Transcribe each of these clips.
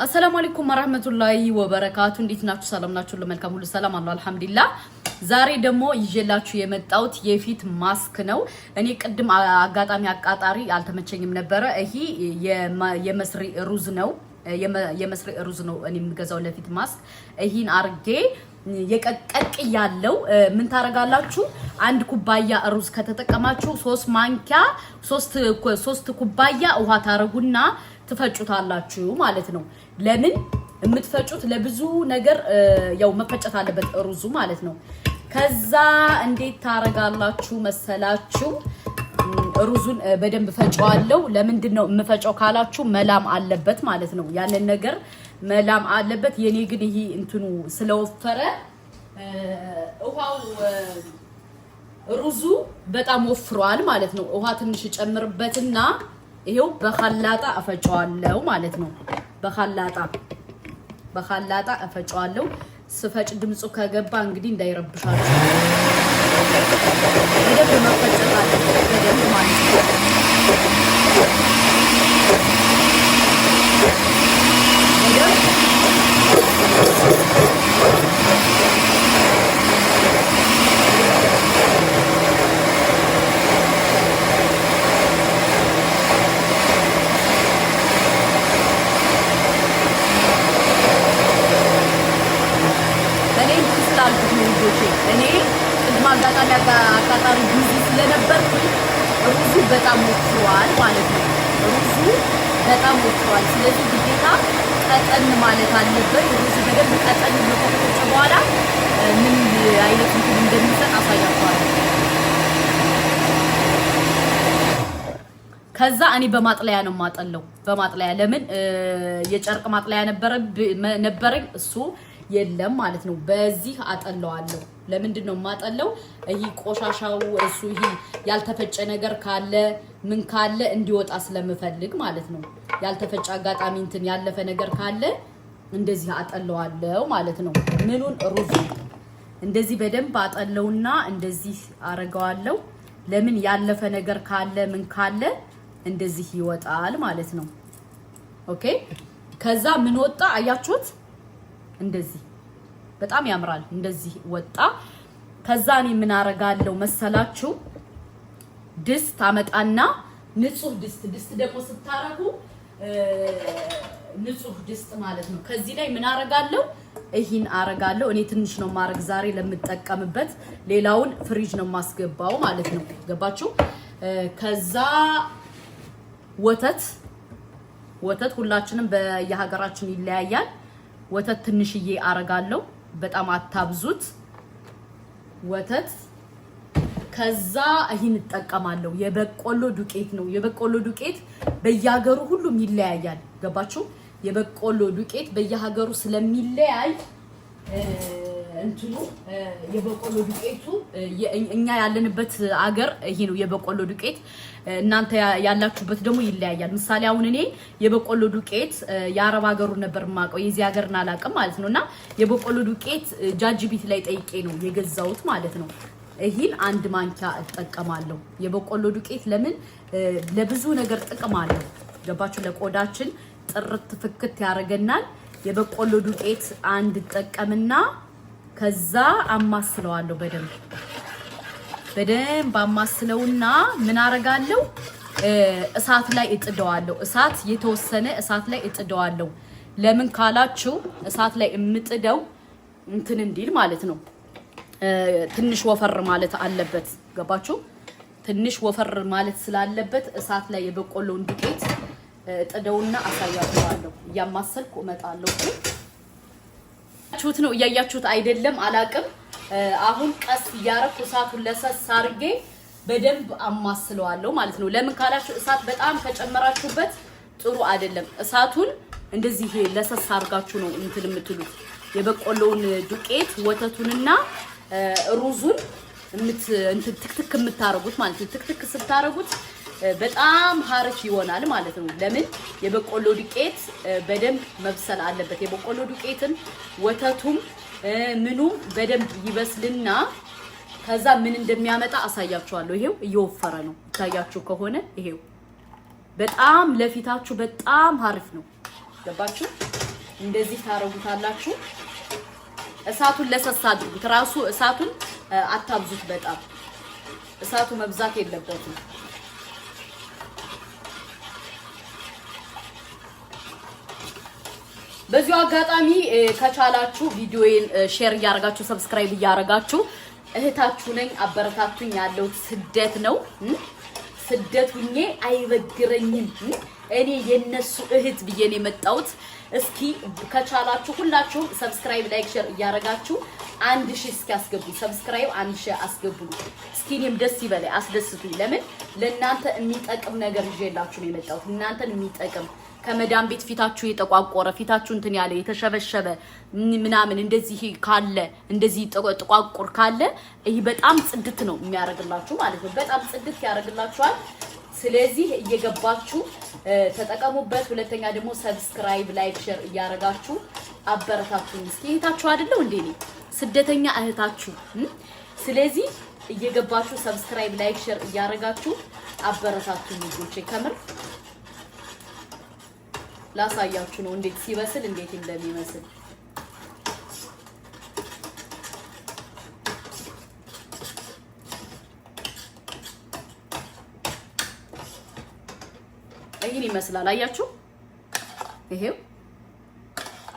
السلام عليكم ورحمة الله وبركاته. እንዴት ናችሁ? ሰላም ናችሁ? ለመልካም ሁሉ ሰላም አለው አልহামዱሊላህ። ዛሬ ደግሞ ይዤላችሁ የመጣሁት የፊት ማስክ ነው። እኔ ቅድም አጋጣሚ አቃጣሪ አልተመቸኝም ነበር። ይሄ የመስሪ ሩዝ ነው። የመስሪ ሩዝ ነው እኔ የምገዛው ለፊት ማስክ። ይሄን አርጌ የቀቀቅ ያለው ምን ታረጋላችሁ? አንድ ኩባያ ሩዝ ከተጠቀማችሁ 3 ማንኪያ 3 ኩባያ ውሃ ታረጉና ትፈጩታላችሁ ማለት ነው። ለምን የምትፈጩት ለብዙ ነገር ያው መፈጨት አለበት ሩዙ ማለት ነው። ከዛ እንዴት ታረጋላችሁ መሰላችሁ? ሩዙን በደንብ ፈጨዋለሁ። ለምንድነው የምፈጨው ካላችሁ መላም አለበት ማለት ነው። ያንን ነገር መላም አለበት። የኔ ግን ይሄ እንትኑ ስለወፈረ ውሃው ሩዙ በጣም ወፍሯል ማለት ነው። ውሃ ትንሽ ጨምርበትና ይሄው በخلاጣ አፈጫዋለሁ ማለት ነው። በخلاጣ አፈጫዋለሁ። ስፈጭ ድምጹ ከገባ እንግዲህ እንዳይረብሻችሁ በደንብ መፈጨት አለበት በደንብ ማለት ነው። እኔ ቅድም አጋጣሚ ቢዚ ስለነበርኩ ሩዙ በጣም ወፍሯል ማለት ነው። ሩዙ በጣም ወፍሯል። ስለዚህ ግዴታ ቀጠን ማለት አለበት። ሩዙ በደንብ ቀጠን ብሎ ከተፈጨ በኋላ ምን አይነት እንትን እንደሚሰጥ አሳያችኋለሁ። ከዛ እኔ በማጥለያ ነው ማጠለው። በማጥለያ ለምን የጨርቅ ማጥለያ ነበረኝ እሱ የለም ማለት ነው። በዚህ አጠለዋለሁ። ለምንድነው ማጠለው? ይሄ ቆሻሻው እሱ ይሄ ያልተፈጨ ነገር ካለ ምን ካለ እንዲወጣ ስለምፈልግ ማለት ነው። ያልተፈጨ አጋጣሚ እንትን ያለፈ ነገር ካለ እንደዚህ አጠለዋለሁ ማለት ነው። ምኑን ሩዙ እንደዚህ በደንብ አጠለውና እንደዚህ አረጋዋለሁ። ለምን ያለፈ ነገር ካለ ምን ካለ እንደዚህ ይወጣል ማለት ነው። ኦኬ። ከዛ ምን ወጣ አያችሁት? እንደዚህ በጣም ያምራል። እንደዚህ ወጣ። ከዛ እኔ ምን አረጋለሁ መሰላችሁ? ድስት አመጣና ንጹህ ድስት ደግሞ ስታረጉ ንጹህ ድስት ማለት ነው። ከዚህ ላይ ምን አረጋለሁ? ይሄን አረጋለሁ። እኔ ትንሽ ነው ማረግ ዛሬ ለምጠቀምበት፣ ሌላውን ፍሪጅ ነው ማስገባው ማለት ነው። ገባችሁ? ከዛ ወተት ሁላችንም በየሀገራችን ይለያያል። ወተት ትንሽዬ አረጋለሁ። በጣም አታብዙት ወተት። ከዛ ይሄን እጠቀማለሁ። የበቆሎ ዱቄት ነው። የበቆሎ ዱቄት በየሀገሩ ሁሉም ይለያያል። ገባችሁ? የበቆሎ ዱቄት በየሀገሩ ስለሚለያይ እንትኑ የበቆሎ ዱቄቱ እኛ ያለንበት አገር ይሄ ነው የበቆሎ ዱቄት። እናንተ ያላችሁበት ደግሞ ይለያያል። ምሳሌ አሁን እኔ የበቆሎ ዱቄት የአረብ ሀገሩ ነበር ማቀው የዚህ ሀገርን አላቅም ማለት ነውና የበቆሎ ዱቄት ጃጅቢት ላይ ጠይቄ ነው የገዛውት ማለት ነው። ይሄን 1 ማንኪያ እጠቀማለሁ። የበቆሎ ዱቄት ለምን ለብዙ ነገር ጥቅም አለው። ገባችሁ? ለቆዳችን ጥርት ፍክት ያረገናል። የበቆሎ ዱቄት 1 እጠቀምና ከዛ አማስለዋለሁ። በደንብ አማስለውና ምን አረጋለሁ? እሳት ላይ እጥደዋለሁ። የተወሰነ እሳት ላይ እጥደዋለሁ። ለምን ካላችሁ እሳት ላይ እምጥደው እንትን እንዲል ማለት ነው። ትንሽ ወፈር ማለት አለበት። ገባችሁ? ትንሽ ወፈር ማለት ስላለበት እሳት ላይ የበቆሎውን ዱቄት እጥደውና አሳያችኋለሁ። እያማሰልኩ እመጣለሁ። ነው እያያችሁት አይደለም አላቅም። አሁን ቀስ ያረኩ እሳቱን ለሰስ አርጌ በደንብ አማስለዋለሁ ማለት ነው። ለምን ካላችሁ እሳት በጣም ከጨመራችሁበት ጥሩ አይደለም። እሳቱን እንደዚህ ለሰስ አርጋችሁ ነው እንትን የምትሉት። የበቆሎውን ዱቄት ወተቱንና ሩዙን እንትን ትክትክ የምታረጉት ማለት ነው። ትክትክ ስታረጉት በጣም ሀርፍ ይሆናል ማለት ነው። ለምን የበቆሎ ዱቄት በደንብ መብሰል አለበት። የበቆሎ ዱቄትን ወተቱም ምኑም በደንብ ይበስልና ከዛ ምን እንደሚያመጣ አሳያችኋለሁ። ይሄው እየወፈረ ነው ታያችሁ ከሆነ ይሄው በጣም ለፊታችሁ በጣም ሀርፍ ነው። ገባችሁ? እንደዚህ ታረጉታላችሁ። እሳቱን ለሰሳ አድርጉት። ራሱ እሳቱን አታብዙት። በጣም እሳቱ መብዛት የለበትም። በዚሁ አጋጣሚ ከቻላችሁ ቪዲዮዬን ሼር እያደረጋችሁ ሰብስክራይብ እያደረጋችሁ እህታችሁ ነኝ አበረታቱኝ። ያለው ስደት ነው። ስደት ሁኜ አይበግረኝም። እኔ የነሱ እህት ብዬ ነው የመጣሁት። እስኪ ከቻላችሁ ሁላችሁም ሰብስክራይብ ላይክ ሼር እያደረጋችሁ 1000 እስኪ አስገቡ። ሰብስክራይብ 1000 አስገቡ። እስኪ እኔም ደስ ይበለኝ፣ አስደስቱኝ። ለምን ለእናንተ የሚጠቅም ነገር ይዤላችሁ ነው የመጣሁት። እናንተን የሚጠቅም ከመዳም ቤት ፊታችሁ የተቋቆረ ፊታችሁ እንትን ያለ የተሸበሸበ ምናምን እንደዚህ ካለ እንደዚህ ጥቋቁር ካለ ይሄ በጣም ጽድት ነው የሚያደርግላችሁ ማለት ነው። በጣም ጽድት ያደርግላችኋል። ስለዚህ እየገባችሁ ተጠቀሙበት። ሁለተኛ ደግሞ ሰብስክራይብ ላይክ ሼር እያደረጋችሁ አበረታቱኝ። እስኪ እህታችሁ አይደለው እንዴ እኔ ስደተኛ እህታችሁ። ስለዚህ እየገባችሁ ሰብስክራይብ ላይክ ሼር እያደረጋችሁ አበረታቱኝ ልጆቼ። ከምር ላሳያችሁ ነው እንዴት ሲበስል እንዴት እንደሚመስል። ይሄን ይመስላል። አያችሁ? ይሄው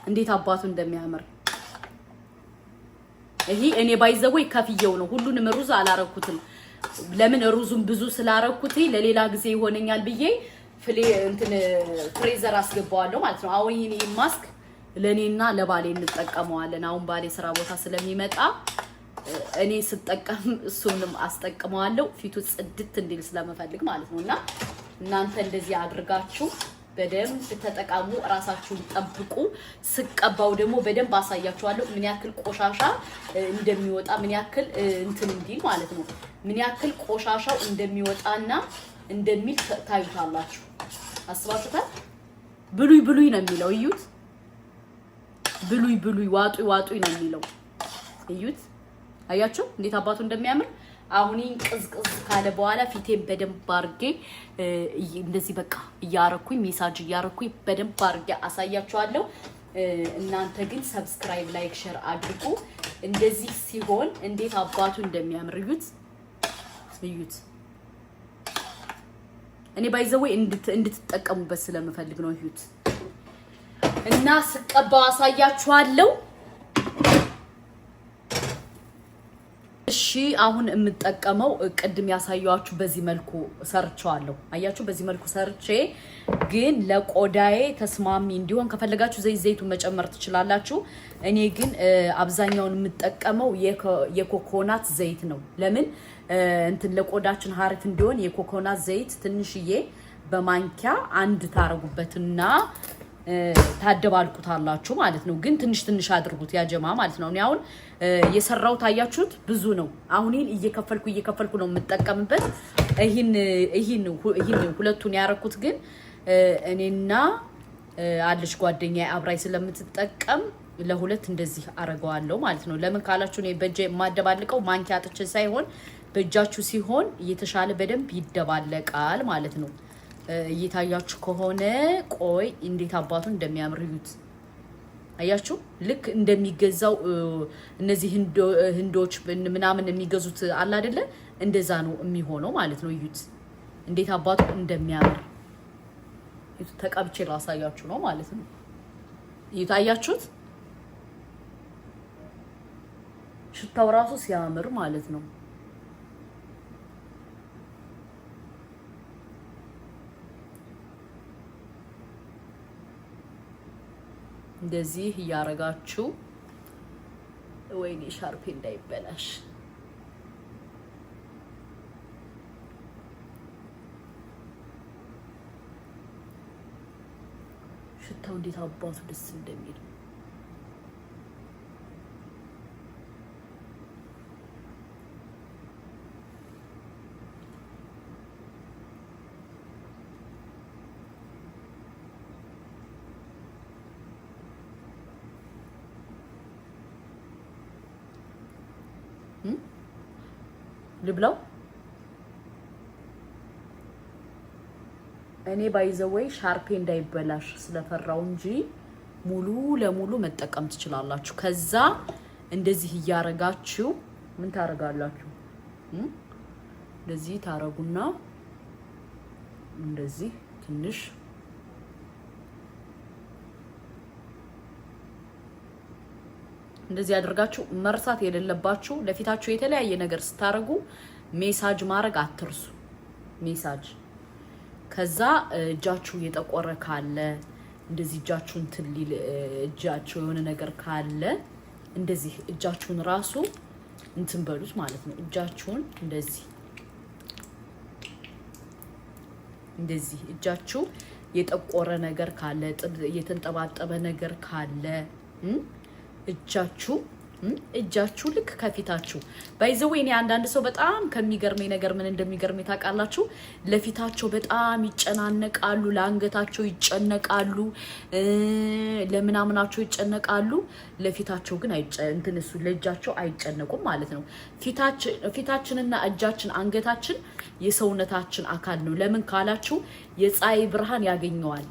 እንዴት አባቱ እንደሚያምር። ይሄ እኔ ባይዘወይ ከፍየው ነው። ሁሉንም ሩዝ አላረኩትም። ለምን ሩዙን ብዙ ስላረኩት ለሌላ ጊዜ ይሆነኛል ብዬ ፍሬዘር አስገባዋለሁ ማለት ነው። አሁን ይሄን ማስክ ለኔና ለባሌ እንጠቀመዋለን። አሁን ባሌ ስራ ቦታ ስለሚመጣ እኔ ስጠቀም እሱንም አስጠቅመዋለሁ ፊቱ ጽድት እንዲል ስለመፈልግ ማለት ነውና እናንተ እንደዚህ አድርጋችሁ በደንብ ተጠቃሙ። ራሳችሁን ጠብቁ። ስቀባው ደግሞ በደንብ አሳያችኋለሁ ምን ያክል ቆሻሻ እንደሚወጣ ምን ያክል እንትን እንዲል ማለት ነው። ምን ያክል ቆሻሻው እንደሚወጣና እንደሚል ታዩታላችሁ። አስባችሁታል? ብሉይ ብሉይ ነው የሚለው እዩት። ብሉይ ብሉይ ዋጡይ ዋጡይ ነው የሚለው እዩት። አያችሁ እንዴት አባቱ እንደሚያምር። አሁን ቅዝቅዝ ካለ በኋላ ፊቴን በደንብ አርጌ እንደዚህ በቃ እያረኩኝ ሜሳጅ እያረኩኝ በደንብ አርጌ አሳያችኋለሁ። እናንተ ግን ሰብስክራይብ ላይክ ሼር አድርጉ። እንደዚህ ሲሆን እንዴት አባቱ እንደሚያምር እዩት እዩት። እኔ ባይዘው እንድትጠቀሙበት ስለምፈልግ ነው እዩት። እና ስቀባው አሳያችኋለሁ። እሺ አሁን የምጠቀመው ቅድም ያሳያችሁ በዚህ መልኩ ሰርቻለሁ። አያችሁ በዚህ መልኩ ሰርቼ ግን ለቆዳዬ ተስማሚ እንዲሆን ከፈለጋችሁ ዘይቱን መጨመር ትችላላችሁ። እኔ ግን አብዛኛውን የምጠቀመው የኮኮናት ዘይት ነው። ለምን እንትን ለቆዳችን አሪፍ እንዲሆን የኮኮናት ዘይት ትንሽዬ በማንኪያ አንድ ታረጉበትና ታደባልቁታላችሁ ማለት ነው። ግን ትንሽ ትንሽ አድርጉት ያጀማ ማለት ነው። እኔ አሁን የሰራው ታያችሁት ብዙ ነው። አሁን እየከፈልኩ ነው የምጠቀምበት። ይሄን ሁለቱን ያረኩት ግን እኔና አለሽ ጓደኛዬ አብራይ ስለምትጠቀም ለሁለት እንደዚህ አረጋዋለሁ ማለት ነው። ለምን ካላችሁ እኔ በእጄ የማደባልቀው ማንኪያ አጥቼ ሳይሆን በእጃችሁ ሲሆን እየተሻለ በደንብ ይደባለቃል ማለት ነው። እየታያችሁ ከሆነ ቆይ እንዴት አባቱ እንደሚያምር እዩት። አያችሁ ልክ እንደሚገዛው እነዚህ ህንዶች ምናምን የሚገዙት አለ አይደለ? እንደዛ ነው የሚሆነው ማለት ነው። እዩት እንዴት አባቱ እንደሚያምር። ተቀብቼ ላሳያችሁ ነው ማለት ነው። እዩት አያችሁት? ሽታው ራሱ ሲያምር ማለት ነው። እንደዚህ ያረጋችሁ ወይኔ ሻርፔ እንዳይበላሽ ሽታው እንዴት አባቱ ደስ እንደሚል ልብላው እኔ ባይዘወይ ሻርፔ እንዳይበላሽ ስለፈራው እንጂ ሙሉ ለሙሉ መጠቀም ትችላላችሁ። ከዛ እንደዚህ እያረጋችሁ ምን ታረጋላችሁ? እንደዚህ ታረጉና እንደዚህ ትንሽ እንደዚህ አድርጋችሁ መርሳት የሌለባችሁ ለፊታችሁ የተለያየ ነገር ስታረጉ ሜሳጅ ማድረግ አትርሱ። ሜሳጅ ከዛ እጃችሁ የጠቆረ ካለ እንደዚህ እጃችሁን ትልል እጃችሁ የሆነ ነገር ካለ እንደዚህ እጃችሁን ራሱ እንትን በሉት ማለት ነው። እጃችሁን እንደዚህ እጃችሁ የጠቆረ ነገር ካለ የተንጠባጠበ ነገር ካለ እጃችሁ ልክ ከፊታችሁ ባይዘው እኔ አንዳንድ ሰው በጣም ከሚገርመኝ ነገር ምን እንደሚገርመኝ ታውቃላችሁ? ለፊታቸው በጣም ይጨናነቃሉ፣ ለአንገታቸው ይጨነቃሉ፣ ለምናምናቸው ይጨነቃሉ። ለፊታቸው ግን እንትንሱ ለእጃቸው አይጨነቁም ማለት ነው። ፊታችንና እጃችን አንገታችን የሰውነታችን አካል ነው። ለምን ካላችሁ የፀሐይ ብርሃን ያገኘዋል።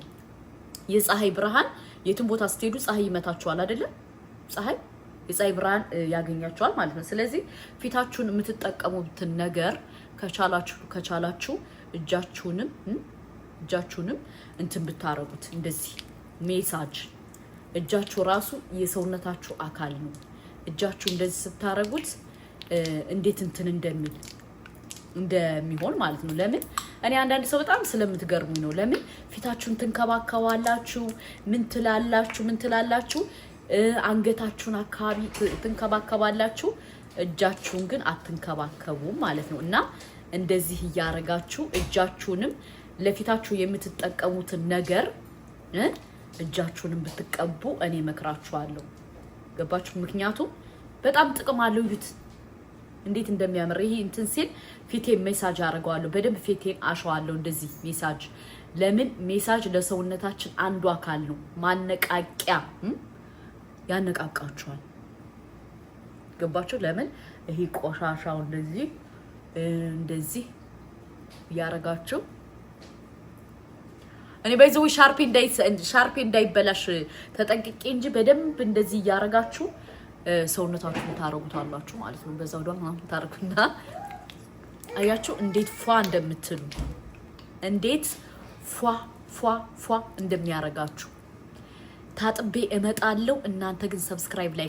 የፀሐይ ብርሃን የትም ቦታ ስትሄዱ ፀሐይ ይመታችኋል አይደለ? የፀሐይ ብርሃን ያገኛችኋል ማለት ነው። ስለዚህ ፊታችሁን የምትጠቀሙትን ነገር ከቻላችሁ እጃችሁንም እንትን ብታረጉት እንደዚህ ሜሳጅ እጃችሁ ራሱ የሰውነታችሁ አካል ነው። እጃችሁ እንደዚህ ስታረጉት እንዴት እንትን እንደሚሆን ማለት ነው። ለምን እኔ አንዳንድ ሰው በጣም ስለምትገርሙኝ ነው። ለምን ፊታችሁን ትንከባከባላችሁ? ምን ትላላችሁ? አንገታችሁን አካባቢ ትንከባከባላችሁ፣ እጃችሁን ግን አትንከባከቡም ማለት ነው። እና እንደዚህ እያረጋችሁ እጃችሁንም ለፊታችሁ የምትጠቀሙትን ነገር እጃችሁንም ብትቀቡ እኔ መክራችኋለሁ። ገባችሁ? ምክንያቱም በጣም ጥቅም አለው። ይሁት እንዴት እንደሚያምር ይሄ እንትን ሲል ፊቴን ሜሳጅ አደርገዋለሁ። በደንብ ፊቴን አሸዋለሁ እንደዚህ ሜሳጅ። ለምን ሜሳጅ ለሰውነታችን አንዱ አካል ነው። ማነቃቂያ ያነቃቃችኋል። ገባችሁ? ለምን ይሄ ቆሻሻው እንደዚህ ያረጋችሁ እኔ ባይዘው ሻርፔ እንዳይበላሽ ተጠንቅቄ እንጂ በደንብ እንደዚህ ያረጋችሁ ሰውነታችሁን ታረጉታላችሁ ማለት ነው። በዛው ደግሞ ታረጉና አያችሁ እንዴት ፏ እንደምትሉ እንዴት ፏ እንደሚያረጋችሁ ታጥቤ እመጣለሁ። እናንተ ግን ሰብስክራይብ ላይ